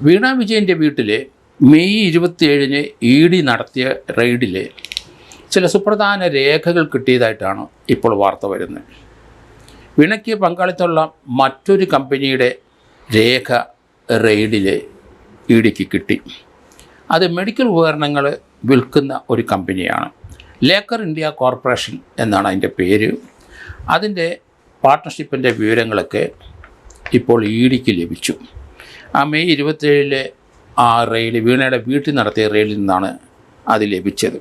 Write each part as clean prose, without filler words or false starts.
വീണ വിജയൻ്റെ വീട്ടിൽ May 27-ന് ED നടത്തിയ റെയ്ഡിൽ ചില സുപ്രധാന രേഖകൾ കിട്ടിയതായിട്ടാണ് ഇപ്പോൾ വാർത്ത വരുന്നത്. വീണയ്ക്ക് പങ്കാളിത്തമുള്ള മറ്റൊരു കമ്പനിയുടെ രേഖ റെയ്ഡിൽ EDക്ക് കിട്ടി. അത് മെഡിക്കൽ ഉപകരണങ്ങൾ വിൽക്കുന്ന ഒരു കമ്പനിയാണ്. ലേക്കർ ഇന്ത്യ കോർപ്പറേഷൻ എന്നാണ് അതിൻ്റെ പേര്. അതിൻ്റെ പാർട്ട്ണർഷിപ്പിൻ്റെ വിവരങ്ങളൊക്കെ ഇപ്പോൾ EDക്ക് ലഭിച്ചു. ആ മെയ് 27-ലെ ആ റെയ്ഡ്, വീണയുടെ വീട്ടിൽ നടത്തിയ റെയ്ഡിൽ നിന്നാണ് അത് ലഭിച്ചത്.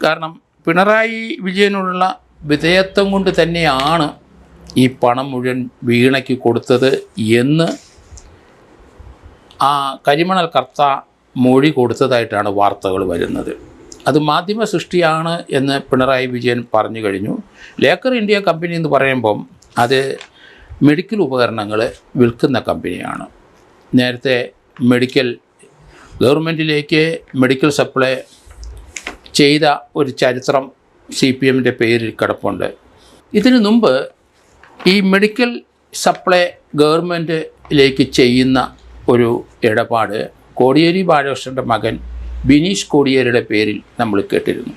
കാരണം പിണറായി വിജയനുള്ള വിധേയത്വം കൊണ്ട് തന്നെയാണ് ഈ പണം മുഴുവൻ വീണയ്ക്ക് കൊടുത്തത് എന്ന് ആ കരിമണൽ കർത്ത മൊഴി കൊടുത്തതായിട്ടാണ് വാർത്തകൾ വരുന്നത്. അത് മാധ്യമ സൃഷ്ടിയാണ് എന്ന് പിണറായി വിജയൻ പറഞ്ഞു കഴിഞ്ഞു. ലേക്കർ ഇന്ത്യ കമ്പനി എന്ന് പറയുമ്പം അത് മെഡിക്കൽ ഉപകരണങ്ങൾ വിൽക്കുന്ന കമ്പനിയാണ്. നേരത്തെ ഗവൺമെൻറ്റിലേക്ക് മെഡിക്കൽ സപ്ലൈ ചെയ്ത ഒരു ചരിത്രം CPMൻ്റെ പേരിൽ കിടപ്പുണ്ട്. ഇതിനു മുമ്പ് ഈ മെഡിക്കൽ സപ്ലൈ ഗവൺമെൻറ്റിലേക്ക് ചെയ്യുന്ന ഒരു ഇടപാട് കോടിയേരി ബാലകൃഷ്ണൻ്റെ മകൻ ബിനീഷ് കോടിയേരിയുടെ പേരിൽ നമ്മൾ കേട്ടിരുന്നു.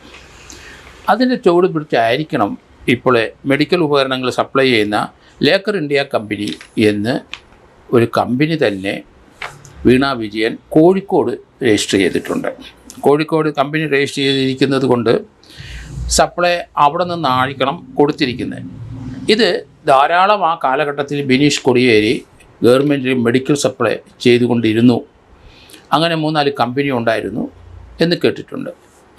അതിൻ്റെ ചുവട് പിടിച്ചായിരിക്കണം ഇപ്പോൾ മെഡിക്കൽ ഉപകരണങ്ങൾ സപ്ലൈ ചെയ്യുന്ന ലേക്കർ ഇന്ത്യ കമ്പനി എന്ന് ഒരു കമ്പനി തന്നെ വീണ വിജയൻ കോഴിക്കോട് രജിസ്റ്റർ ചെയ്തിട്ടുണ്ട്. കോഴിക്കോട് കമ്പനി രജിസ്റ്റർ ചെയ്തിരിക്കുന്നത് കൊണ്ട് സപ്ലൈ അവിടെ നിന്നായിരിക്കണം കൊടുത്തിരിക്കുന്നത്. ഇത് ധാരാളം ആ കാലഘട്ടത്തിൽ ബിനീഷ് കോടിയേരി ഗവൺമെൻറ്റിൽ മെഡിക്കൽ സപ്ലൈ ചെയ്തുകൊണ്ടിരുന്നു. അങ്ങനെ 3-4 കമ്പനി ഉണ്ടായിരുന്നു എന്ന് കേട്ടിട്ടുണ്ട്.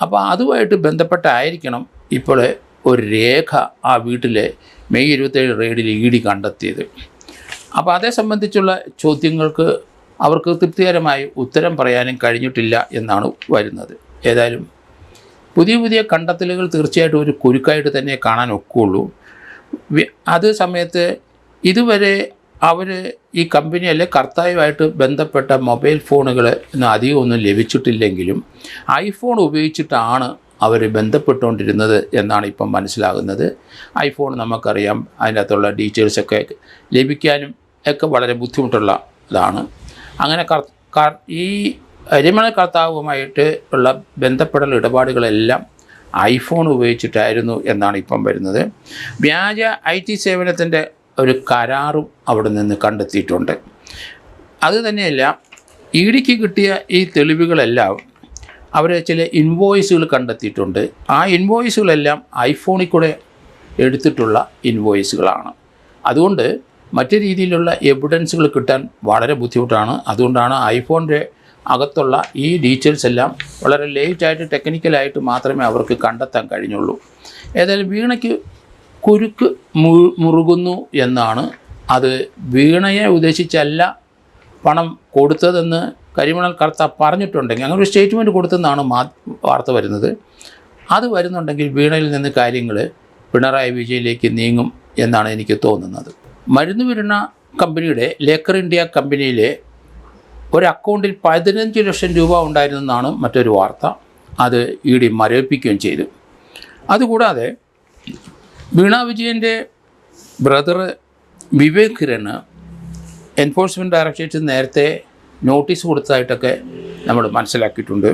അപ്പോൾ അതുമായിട്ട് ബന്ധപ്പെട്ടായിരിക്കണം ഇപ്പോൾ ഒരു രേഖ ആ വീട്ടിലെ മെയ് 27 റെയ്ഡിൽ ED കണ്ടെത്തിയത്. അപ്പോൾ അതേ സംബന്ധിച്ചുള്ള ചോദ്യങ്ങൾക്ക് അവർക്ക് തൃപ്തികരമായി ഉത്തരം പറയാനും കഴിഞ്ഞിട്ടില്ല എന്നാണ് വരുന്നത്. ഏതായാലും പുതിയ കണ്ടെത്തലുകൾ തീർച്ചയായിട്ടും ഒരു കുരുക്കായിട്ട് തന്നെ കാണാൻ ഒക്കുകയുള്ളൂ. അതേ സമയത്ത് ഇതുവരെ അവർ ഈ കമ്പനിയിലെ കർത്താവുമായിട്ട് ബന്ധപ്പെട്ട മൊബൈൽ ഫോണുകൾ അധികം ഒന്നും ലഭിച്ചിട്ടില്ലെങ്കിലും ഐഫോൺ ഉപയോഗിച്ചിട്ടാണ് അവർ ബന്ധപ്പെട്ടുകൊണ്ടിരുന്നത് എന്നാണ് ഇപ്പം മനസ്സിലാകുന്നത്. ഐഫോൺ നമുക്കറിയാം, അതിൻ്റെ അകത്തുള്ള ഡീറ്റെയിൽസൊക്കെ ലഭിക്കാനും ഒക്കെ വളരെ ബുദ്ധിമുട്ടുള്ള ഇതാണ്. അങ്ങനെ ഈ കരിമണൽ കർത്താവുമായിട്ട് ഉള്ള ബന്ധപ്പെടൽ ഇടപാടുകളെല്ലാം ഐഫോൺ ഉപയോഗിച്ചിട്ടായിരുന്നു എന്നാണ് ഇപ്പം വരുന്നത്. വ്യാജ IT സേവനത്തിൻ്റെ ഒരു കരാറും അവിടെ നിന്ന് കണ്ടെത്തിയിട്ടുണ്ട്. അതുതന്നെയല്ല, EDക്ക് കിട്ടിയ ഈ തെളിവുകളെല്ലാം അവർ ചില ഇൻവോയ്സുകൾ കണ്ടെത്തിയിട്ടുണ്ട്. ആ ഇൻവോയ്സുകളെല്ലാം ഐഫോണിൽ കൂടെ എടുത്തിട്ടുള്ള ഇൻവോയ്സുകളാണ്. അതുകൊണ്ട് മറ്റു രീതിയിലുള്ള എവിഡൻസുകൾ കിട്ടാൻ വളരെ ബുദ്ധിമുട്ടാണ്. അതുകൊണ്ടാണ് ഐഫോണിൻ്റെ അകത്തുള്ള ഈ ഡീറ്റെയിൽസ് എല്ലാം വളരെ ലേറ്റായിട്ട് ടെക്നിക്കലായിട്ട് മാത്രമേ അവർക്ക് കണ്ടെത്താൻ കഴിഞ്ഞുള്ളൂ. ഏതായാലും വീണയ്ക്ക് കുരുക്ക് മുറുകുന്നു എന്നാണ്. അത് വീണയെ ഉദ്ദേശിച്ചല്ല പണം കൊടുത്തതെന്ന് കരിമണൽ കർത്ത പറഞ്ഞിട്ടുണ്ടെങ്കിൽ, അങ്ങനെ ഒരു സ്റ്റേറ്റ്മെൻറ്റ് കൊടുത്തെന്നാണ് വാർത്ത വരുന്നത്. അത് വരുന്നുണ്ടെങ്കിൽ വീണയിൽ നിന്ന് കാര്യങ്ങൾ പിണറായി വിജയനിലേക്ക് നീങ്ങും എന്നാണ് എനിക്ക് തോന്നുന്നത്. മരുന്ന് വിതരണ കമ്പനിയുടെ ലേക്കർ ഇന്ത്യ കമ്പനിയിലെ ഒരു അക്കൗണ്ടിൽ 15 ലക്ഷം രൂപ ഉണ്ടായിരുന്നെന്നാണ് മറ്റൊരു വാർത്ത. അത് ED മരവിപ്പിക്കുകയും ചെയ്തു. അതുകൂടാതെ വീണ വിജയൻ്റെ brother Vivek Kiran enforcement directorate നേരത്തെ നോട്ടീസ് കൊടുത്തതായിട്ടൊക്കെ നമ്മൾ മനസ്സിലാക്കിയിട്ടുണ്ട്.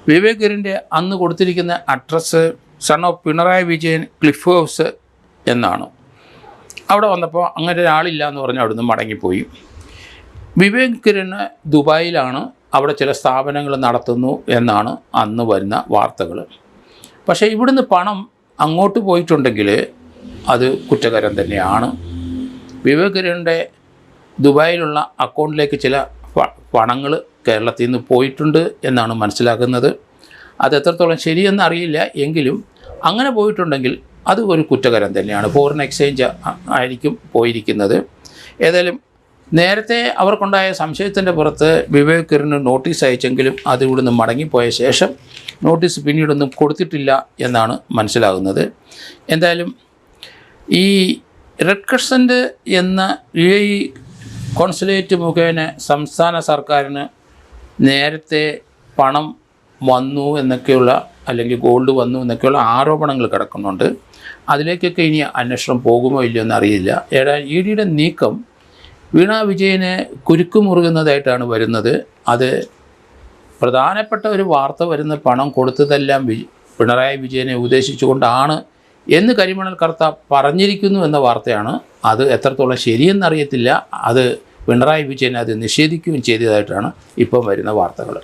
വിവേക് കിരണിൻ്റെ അന്ന് കൊടുത്തിരിക്കുന്ന address son of Pinarayi Vijayan cliff house എന്നാണ്. അവിടെ വന്നപ്പോൾ അങ്ങനെ ഒരാളില്ല എന്ന് പറഞ്ഞ് അവിടുന്ന് മടങ്ങിപ്പോയി. വിവേക് കിരണ് ദുബായിലാണ്, അവിടെ ചില സ്ഥാപനങ്ങൾ നടത്തുന്നു എന്നാണ് അന്ന് വരുന്ന വാർത്തകൾ. പക്ഷേ ഇവിടുന്ന് പണം അങ്ങോട്ട് പോയിട്ടുണ്ടെങ്കിൽ അത് കുറ്റകരം തന്നെയാണ്. വിവേക് കിരണിൻ്റെ ദുബായിലുള്ള അക്കൗണ്ടിലേക്ക് ചില പണങ്ങൾ കേരളത്തിൽ നിന്ന് പോയിട്ടുണ്ട് എന്നാണ് മനസ്സിലാക്കുന്നത്. അത് എത്രത്തോളം ശരിയെന്ന് അറിയില്ല, എങ്കിലും അങ്ങനെ പോയിട്ടുണ്ടെങ്കിൽ അത് ഒരു കുറ്റകരം തന്നെയാണ്. ഫോറിൻ എക്സ്ചേഞ്ച് ആയിരിക്കും പോയിരിക്കുന്നത്. ഏതായാലും നേരത്തെ അവർക്കുണ്ടായ സംശയത്തിൻ്റെ പുറത്ത് വിവേക് കിരണ് നോട്ടീസ് അയച്ചെങ്കിലും അത് ഇവിടുന്ന് മടങ്ങിപ്പോയ ശേഷം നോട്ടീസ് പിന്നീടൊന്നും കൊടുത്തിട്ടില്ല എന്നാണ് മനസ്സിലാകുന്നത്. എന്തായാലും ഈ റെഡ് ക്രസൻറ്റ് എന്ന UAE കോൺസുലേറ്റ് മുഖേന സംസ്ഥാന സർക്കാരിന് നേരത്തെ പണം വന്നു എന്നൊക്കെയുള്ള, അല്ലെങ്കിൽ ഗോൾഡ് വന്നു എന്നൊക്കെയുള്ള ആരോപണങ്ങൾ കിടക്കുന്നുണ്ട്. അതിലേക്കൊക്കെ ഇനി അന്വേഷണം പോകുമോ ഇല്ലയോ എന്നറിയില്ല. ഏതായാലും EDയുടെ നീക്കം വീണ വിജയന് കുരുക്ക് മുറുകുന്നതായിട്ടാണ് വരുന്നത്. അത് പ്രധാനപ്പെട്ട ഒരു വാർത്ത വരുന്ന പണം കൊടുത്തതെല്ലാം പിണറായി വിജയനെ ഉദ്ദേശിച്ചുകൊണ്ടാണ് എന്ന് കരിമണൽ കർത്ത പറഞ്ഞിരിക്കുന്നു എന്ന വാർത്തയാണ്. അത് എത്രത്തോളം ശരിയെന്നറിയത്തില്ല. അത് പിണറായി വിജയൻ അത് നിഷേധിക്കുകയും ചെയ്തതായിട്ടാണ് ഇപ്പം വരുന്ന വാർത്തകൾ.